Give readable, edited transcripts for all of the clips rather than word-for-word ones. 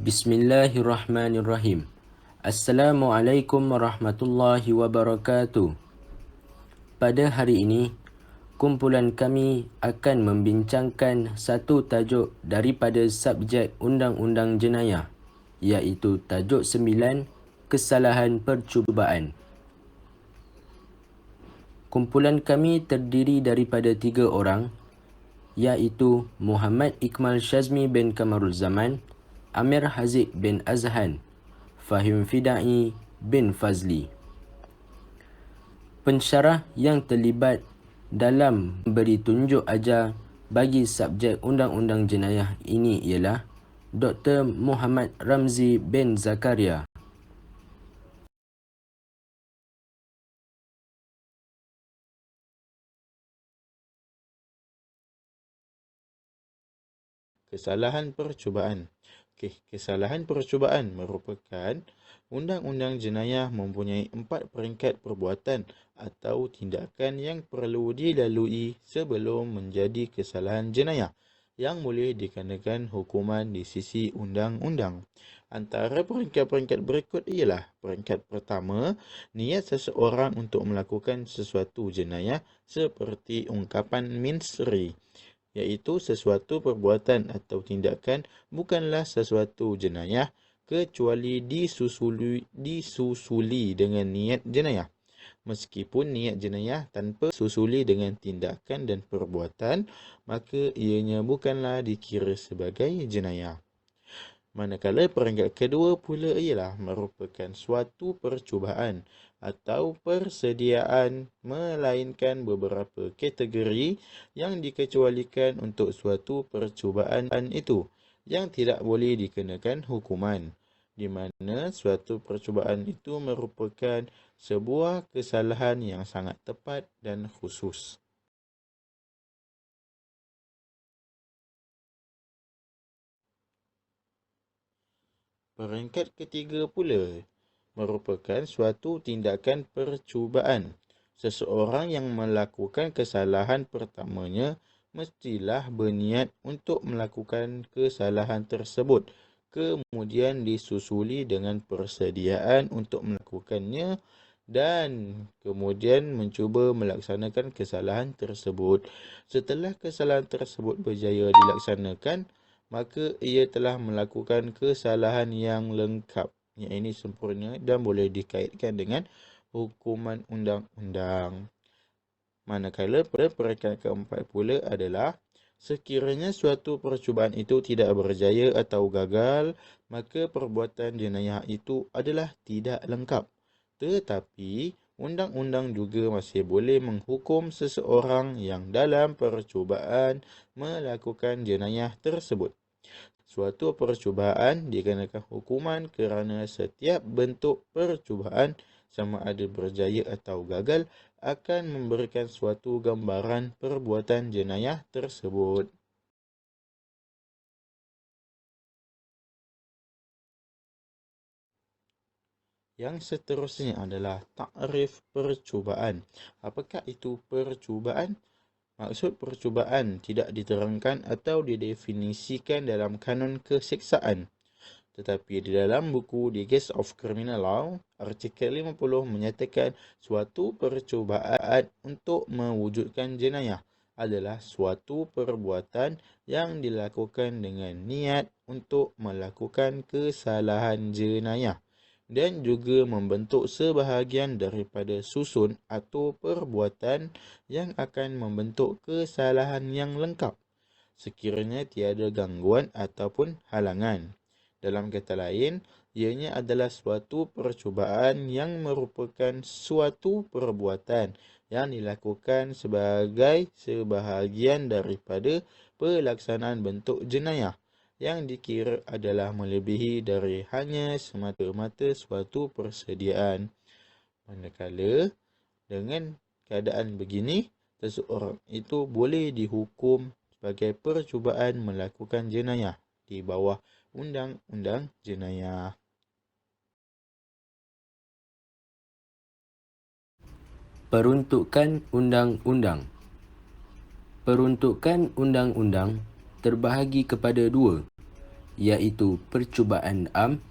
Bismillahirrahmanirrahim. Assalamualaikum warahmatullahi wabarakatuh. Pada hari ini, kumpulan kami akan membincangkan satu tajuk daripada subjek Undang-Undang Jenayah, iaitu tajuk 9, Kesalahan Percubaan. Kumpulan kami terdiri daripada 3 orang, iaitu Muhammad Ikmal Shazmi bin Kamarul Zaman, Amir Haziq bin Azhan, Fahim Fidai bin Fazli. Pensyarah yang terlibat dalam beri tunjuk ajar bagi subjek Undang-Undang Jenayah ini ialah Dr. Muhammad Ramzi bin Zakaria. Kesalahan percubaan. Kesalahan percubaan merupakan undang-undang jenayah mempunyai 4 peringkat perbuatan atau tindakan yang perlu dilalui sebelum menjadi kesalahan jenayah yang boleh dikenakan hukuman di sisi undang-undang. Antara peringkat-peringkat berikut ialah: peringkat pertama, niat seseorang untuk melakukan sesuatu jenayah seperti ungkapan mensri, iaitu sesuatu perbuatan atau tindakan bukanlah sesuatu jenayah kecuali disusuli dengan niat jenayah. Meskipun niat jenayah tanpa susuli dengan tindakan dan perbuatan, maka ianya bukanlah dikira sebagai jenayah. Manakala peringkat kedua pula ialah merupakan suatu percubaan atau persediaan, melainkan beberapa kategori yang dikecualikan untuk suatu percubaan itu yang tidak boleh dikenakan hukuman, di mana suatu percubaan itu merupakan sebuah kesalahan yang sangat tepat dan khusus. Peringkat ketiga pula merupakan suatu tindakan percubaan. Seseorang yang melakukan kesalahan pertamanya mestilah berniat untuk melakukan kesalahan tersebut, kemudian disusuli dengan persediaan untuk melakukannya dan kemudian mencuba melaksanakan kesalahan tersebut. Setelah kesalahan tersebut berjaya dilaksanakan, maka ia telah melakukan kesalahan yang lengkap, yang ini sempurna dan boleh dikaitkan dengan hukuman undang-undang. Manakala pada peringkat keempat pula adalah sekiranya suatu percubaan itu tidak berjaya atau gagal, maka perbuatan jenayah itu adalah tidak lengkap. Tetapi undang-undang juga masih boleh menghukum seseorang yang dalam percubaan melakukan jenayah tersebut. Suatu percubaan dikenakan hukuman kerana setiap bentuk percubaan, sama ada berjaya atau gagal, akan memberikan suatu gambaran perbuatan jenayah tersebut. Yang seterusnya adalah takrif percubaan. Apakah itu percubaan? Maksud percubaan tidak diterangkan atau didefinisikan dalam kanun keseksaan. Tetapi di dalam buku The Case of Criminal Law, artikel 50 menyatakan suatu percubaan untuk mewujudkan jenayah adalah suatu perbuatan yang dilakukan dengan niat untuk melakukan kesalahan jenayah dan juga membentuk sebahagian daripada susun atau perbuatan yang akan membentuk kesalahan yang lengkap, sekiranya tiada gangguan ataupun halangan. Dalam kata lain, ianya adalah suatu percubaan yang merupakan suatu perbuatan yang dilakukan sebagai sebahagian daripada pelaksanaan bentuk jenayah yang dikira adalah melebihi dari hanya semata-mata suatu persediaan. Manakala dengan keadaan begini, seseorang itu boleh dihukum sebagai percubaan melakukan jenayah di bawah Undang-Undang Jenayah. Peruntukan undang-undang. Peruntukan undang-undang terbahagi kepada 2, iaitu percubaan am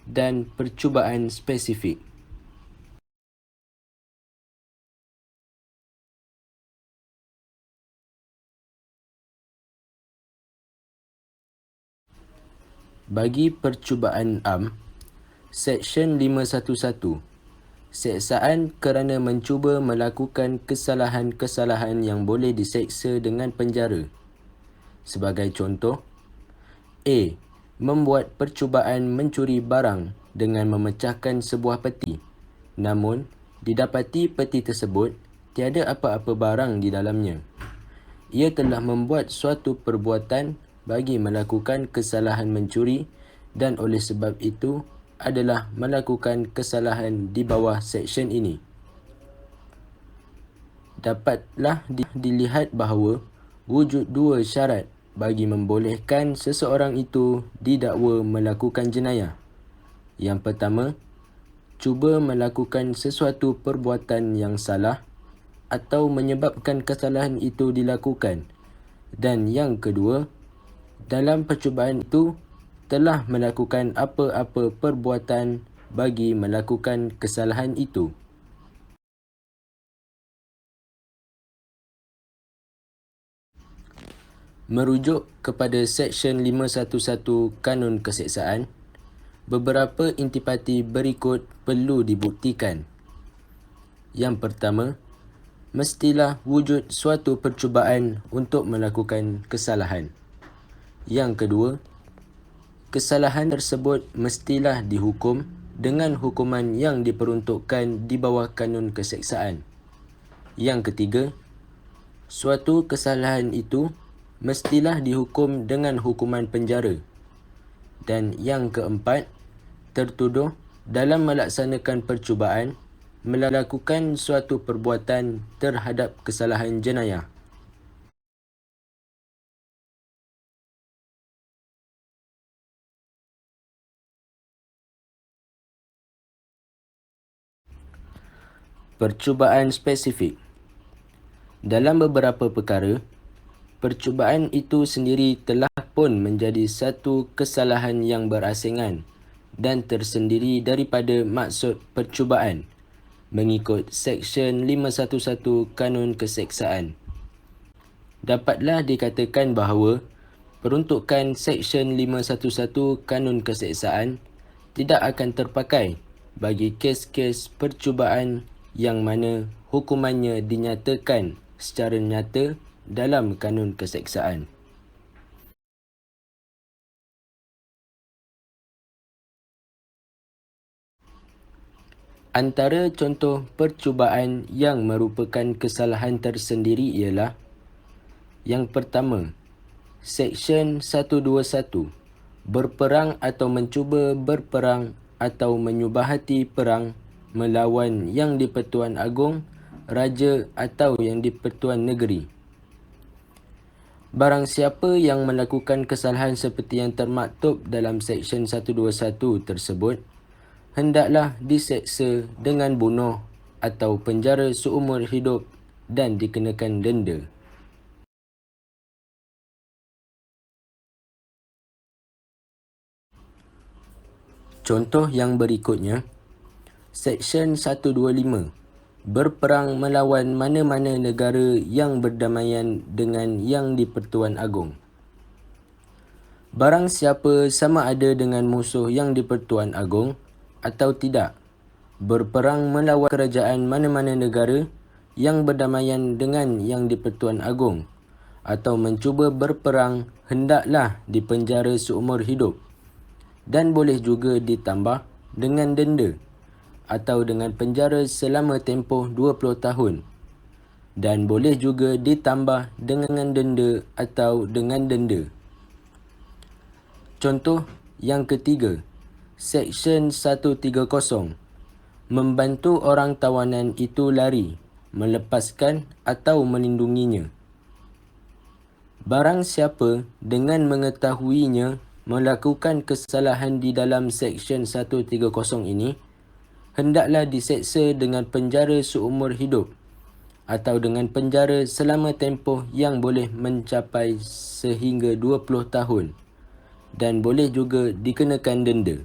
dan percubaan spesifik. Bagi percubaan am, Seksyen 511, seksaan kerana mencuba melakukan kesalahan-kesalahan yang boleh diseksa dengan penjara. Sebagai contoh, A. Membuat percubaan mencuri barang dengan memecahkan sebuah peti. Namun, didapati peti tersebut tiada apa-apa barang di dalamnya. Ia telah membuat suatu perbuatan bagi melakukan kesalahan mencuri dan oleh sebab itu adalah melakukan kesalahan di bawah seksyen ini. Dapatlah dilihat bahawa wujud dua syarat bagi membolehkan seseorang itu didakwa melakukan jenayah. Yang pertama, cuba melakukan sesuatu perbuatan yang salah atau menyebabkan kesalahan itu dilakukan. Dan yang kedua, dalam percubaan itu telah melakukan apa-apa perbuatan bagi melakukan kesalahan itu. Merujuk kepada Seksyen 511 Kanun Keseksaan, beberapa intipati berikut perlu dibuktikan. Yang pertama, mestilah wujud suatu percubaan untuk melakukan kesalahan. Yang kedua, kesalahan tersebut mestilah dihukum dengan hukuman yang diperuntukkan di bawah kanun keseksaan. Yang ketiga, suatu kesalahan itu mestilah dihukum dengan hukuman penjara. Dan yang keempat, tertuduh dalam melaksanakan percubaan melakukan suatu perbuatan terhadap kesalahan jenayah. Percubaan spesifik. Dalam beberapa perkara, percubaan itu sendiri telah pun menjadi satu kesalahan yang berasingan dan tersendiri daripada maksud percubaan mengikut Seksyen 511 Kanun Keseksaan. Dapatlah dikatakan bahawa peruntukan Seksyen 511 Kanun Keseksaan tidak akan terpakai bagi kes-kes percubaan yang mana hukumannya dinyatakan secara nyata dalam kanun keseksaan. Antara contoh percubaan yang merupakan kesalahan tersendiri ialah: yang pertama, Seksyen 121, berperang atau mencuba berperang atau menyubahati perang melawan Yang di-Pertuan Agong, Raja atau Yang di-Pertuan Negeri. Barang siapa yang melakukan kesalahan seperti yang termaktub dalam Seksyen 121 tersebut, hendaklah diseksa dengan bunuh atau penjara seumur hidup dan dikenakan denda. Contoh yang berikutnya, Seksyen 125, berperang melawan mana-mana negara yang berdamaian dengan Yang di-Pertuan Agong. Barang siapa sama ada dengan musuh Yang di-Pertuan Agong atau tidak, berperang melawan kerajaan mana-mana negara yang berdamaian dengan Yang di-Pertuan Agong atau mencuba berperang, hendaklah dipenjara seumur hidup dan boleh juga ditambah dengan denda atau dengan penjara selama tempoh 20 tahun dan boleh juga ditambah dengan denda atau dengan denda. Contoh yang ketiga, Seksyen 130, membantu orang tawanan itu lari, melepaskan atau melindunginya. Barang siapa dengan mengetahuinya melakukan kesalahan di dalam Seksyen 130 ini, hendaklah diseksa dengan penjara seumur hidup atau dengan penjara selama tempoh yang boleh mencapai sehingga 20 tahun dan boleh juga dikenakan denda.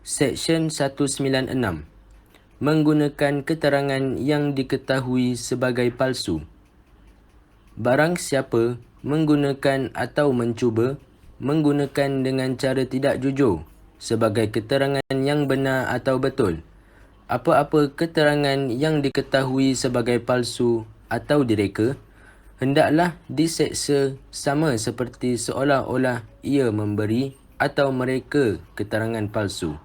Seksyen 196. Menggunakan keterangan yang diketahui sebagai palsu. Barang siapa menggunakan atau mencuba menggunakan dengan cara tidak jujur sebagai keterangan yang benar atau betul, apa-apa keterangan yang diketahui sebagai palsu atau direka, hendaklah diseksa sama seperti seolah-olah ia memberi atau mereka keterangan palsu.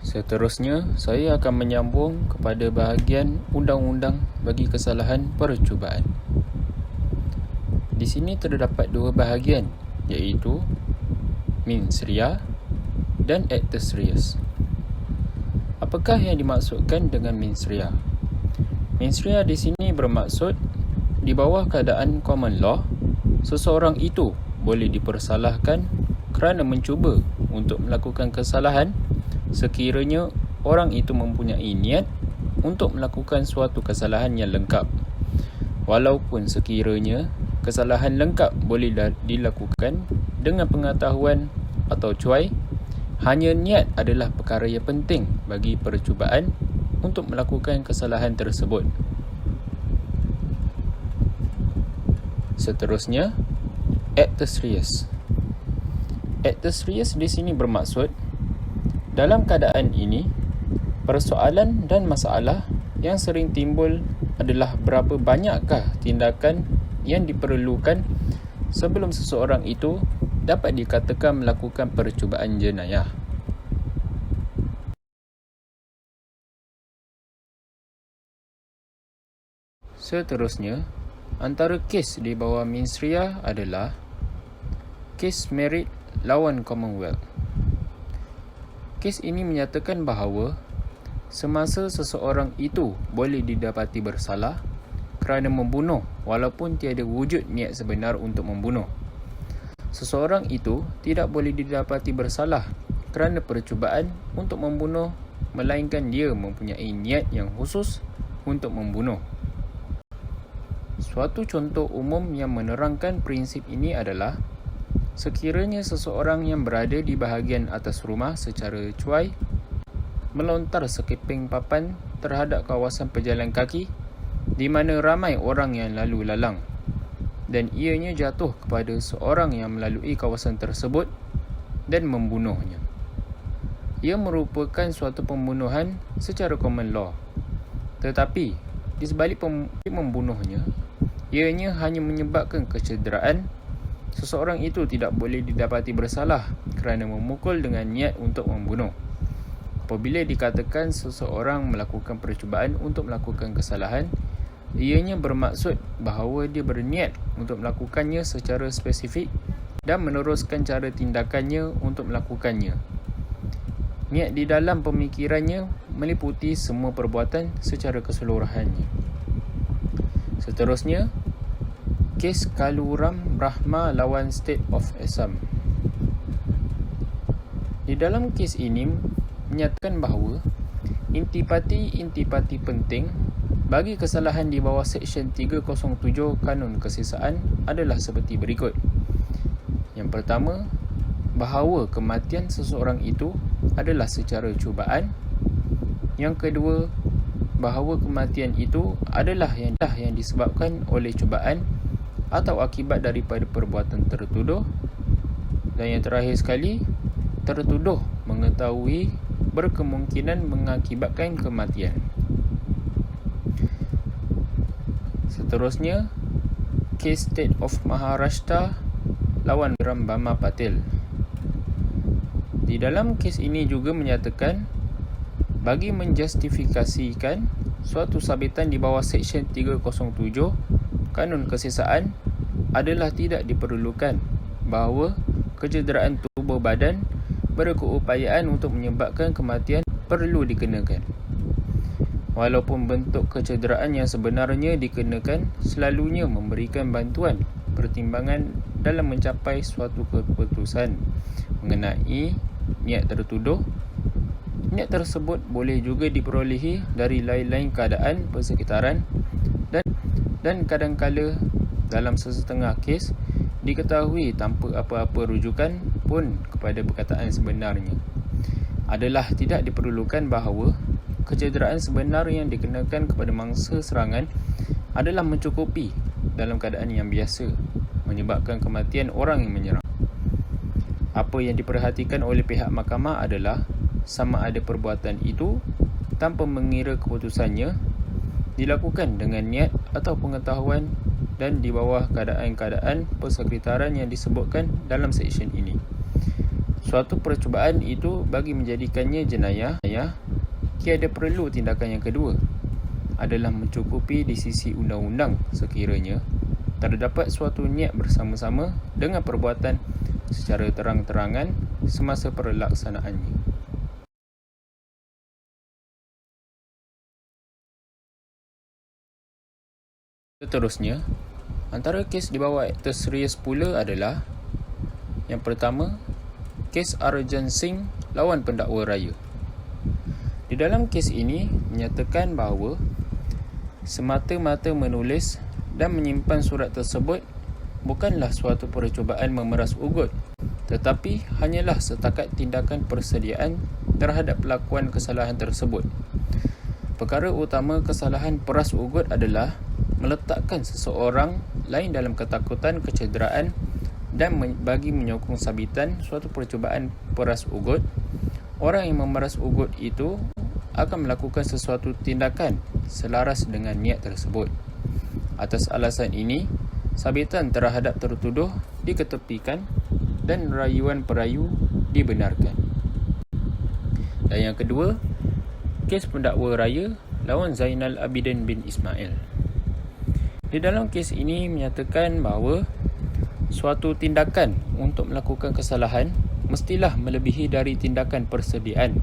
Seterusnya, saya akan menyambung kepada bahagian undang-undang bagi kesalahan percubaan. Di sini terdapat dua bahagian, iaitu mens rea dan actus reus. Apakah yang dimaksudkan dengan mens rea? Mens rea di sini bermaksud di bawah keadaan common law, seseorang itu boleh dipersalahkan kerana mencuba untuk melakukan kesalahan sekiranya orang itu mempunyai niat untuk melakukan suatu kesalahan yang lengkap. Walaupun sekiranya kesalahan lengkap boleh dilakukan dengan pengetahuan atau cuai, hanya niat adalah perkara yang penting bagi percubaan untuk melakukan kesalahan tersebut. Seterusnya, actus reus. Actus reus di sini bermaksud dalam keadaan ini, persoalan dan masalah yang sering timbul adalah berapa banyakkah tindakan yang diperlukan sebelum seseorang itu dapat dikatakan melakukan percubaan jenayah. Seterusnya, antara kes di bawah mens rea adalah kes Merritt lawan Commonwealth. Kes ini menyatakan bahawa semasa seseorang itu boleh didapati bersalah kerana membunuh walaupun tiada wujud niat sebenar untuk membunuh, seseorang itu tidak boleh didapati bersalah kerana percubaan untuk membunuh, melainkan dia mempunyai niat yang khusus untuk membunuh. Suatu contoh umum yang menerangkan prinsip ini adalah sekiranya seseorang yang berada di bahagian atas rumah secara cuai melontar sekeping papan terhadap kawasan pejalan kaki di mana ramai orang yang lalu lalang dan ianya jatuh kepada seorang yang melalui kawasan tersebut dan membunuhnya. Ia merupakan suatu pembunuhan secara common law. Tetapi di sebalik membunuhnya, ianya hanya menyebabkan kecederaan. Seseorang itu tidak boleh didapati bersalah kerana memukul dengan niat untuk membunuh. Apabila dikatakan seseorang melakukan percubaan untuk melakukan kesalahan, ianya bermaksud bahawa dia berniat untuk melakukannya secara spesifik dan meneruskan cara tindakannya untuk melakukannya. Niat di dalam pemikirannya meliputi semua perbuatan secara keseluruhannya. Seterusnya, kes Kaluram Brahma lawan State of Assam. Di dalam kes ini menyatakan bahawa intipati penting bagi kesalahan di bawah Seksyen 307 Kanun Kesesaan adalah seperti berikut. Yang pertama, bahawa kematian seseorang itu adalah secara cubaan. Yang kedua, bahawa kematian itu adalah yang disebabkan oleh cubaan atau akibat daripada perbuatan tertuduh. Dan yang terakhir sekali, tertuduh mengetahui berkemungkinan mengakibatkan kematian. Seterusnya, kes State of Maharashtra lawan Rambama Patel. Di dalam kes ini juga menyatakan bagi menjustifikasikan suatu sabitan di bawah Seksyen 307 Kanun Kesesaan adalah tidak diperlukan bahawa kecederaan tubuh badan berkeupayaan untuk menyebabkan kematian perlu dikenakan. Walaupun bentuk kecederaan yang sebenarnya dikenakan selalunya memberikan bantuan pertimbangan dalam mencapai suatu keputusan mengenai niat tertuduh Niat tersebut boleh juga diperolehi dari lain-lain keadaan persekitaran dan kadangkala dalam sesetengah kes diketahui tanpa apa-apa rujukan pun kepada perkataan sebenarnya. Adalah tidak diperlukan bahawa kecederaan sebenar yang dikenakan kepada mangsa serangan adalah mencukupi dalam keadaan yang biasa menyebabkan kematian orang yang menyerang. Apa yang diperhatikan oleh pihak mahkamah adalah sama ada perbuatan itu tanpa mengira keputusannya dilakukan dengan niat atau pengetahuan dan di bawah keadaan-keadaan persekitaran yang disebutkan dalam seksyen ini. Suatu percubaan itu bagi menjadikannya jenayah, tiada perlu tindakan yang kedua adalah mencukupi di sisi undang-undang sekiranya terdapat suatu niat bersama-sama dengan perbuatan secara terang-terangan semasa pelaksanaannya. Seterusnya, antara kes di bawah Akta Serius pula adalah yang pertama, kes Arjan Singh lawan pendakwa raya. Di dalam kes ini menyatakan bahawa semata-mata menulis dan menyimpan surat tersebut bukanlah suatu percubaan memeras ugut, tetapi hanyalah setakat tindakan persediaan terhadap pelakuan kesalahan tersebut. Perkara utama kesalahan peras ugut adalah meletakkan seseorang lain dalam ketakutan kecederaan dan bagi menyokong sabitan suatu percubaan peras ugut, orang yang memeras ugut itu akan melakukan sesuatu tindakan selaras dengan niat tersebut. Atas alasan ini, sabitan terhadap tertuduh diketepikan dan rayuan perayu dibenarkan. Dan yang kedua, kes pendakwa raya lawan Zainal Abidin bin Ismail. Di dalam kes ini menyatakan bahawa suatu tindakan untuk melakukan kesalahan mestilah melebihi dari tindakan persediaan,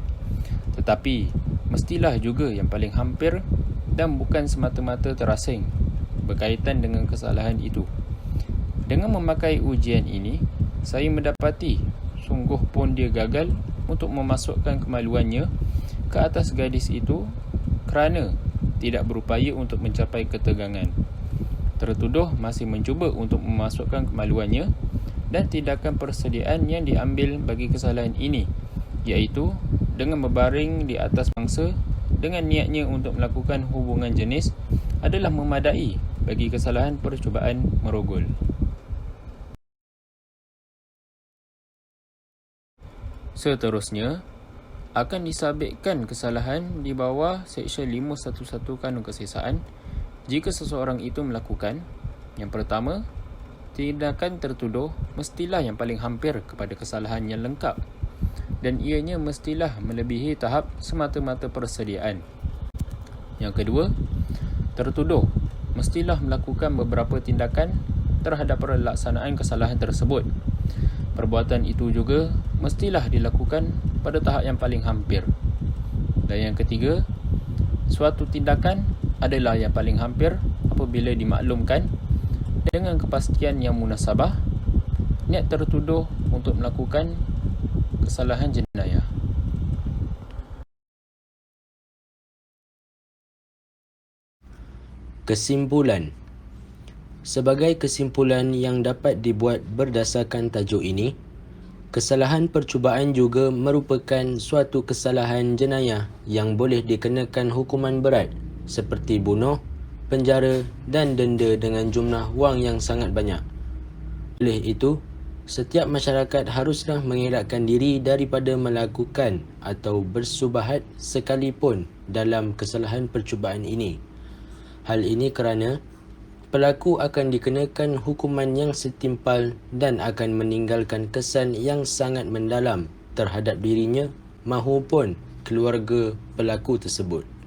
tetapi mestilah juga yang paling hampir dan bukan semata-mata terasing berkaitan dengan kesalahan itu. Dengan memakai ujian ini, saya mendapati sungguh pun dia gagal untuk memasukkan kemaluannya ke atas gadis itu kerana tidak berupaya untuk mencapai ketegangan. Tertuduh masih mencuba untuk memasukkan kemaluannya dan tindakan persediaan yang diambil bagi kesalahan ini, iaitu dengan berbaring di atas mangsa dengan niatnya untuk melakukan hubungan jenis adalah memadai bagi kesalahan percubaan merogol. Seterusnya, akan disabitkan kesalahan di bawah Seksyen 511 Kanun Kesesaan jika seseorang itu melakukan, yang pertama, tindakan tertuduh mestilah yang paling hampir kepada kesalahan yang lengkap dan ianya mestilah melebihi tahap semata-mata persediaan. Yang kedua, tertuduh mestilah melakukan beberapa tindakan terhadap pelaksanaan kesalahan tersebut. Perbuatan itu juga mestilah dilakukan pada tahap yang paling hampir. Dan yang ketiga, suatu tindakan adalah yang paling hampir apabila dimaklumkan dengan kepastian yang munasabah niat tertuduh untuk melakukan kesalahan jenayah. Kesimpulan. Sebagai kesimpulan yang dapat dibuat berdasarkan tajuk ini, kesalahan percubaan juga merupakan suatu kesalahan jenayah yang boleh dikenakan hukuman berat seperti bunuh, penjara dan denda dengan jumlah wang yang sangat banyak. Oleh itu, setiap masyarakat haruslah mengelakkan diri daripada melakukan atau bersubahat sekalipun dalam kesalahan percubaan ini. Hal ini kerana pelaku akan dikenakan hukuman yang setimpal dan akan meninggalkan kesan yang sangat mendalam terhadap dirinya mahupun keluarga pelaku tersebut.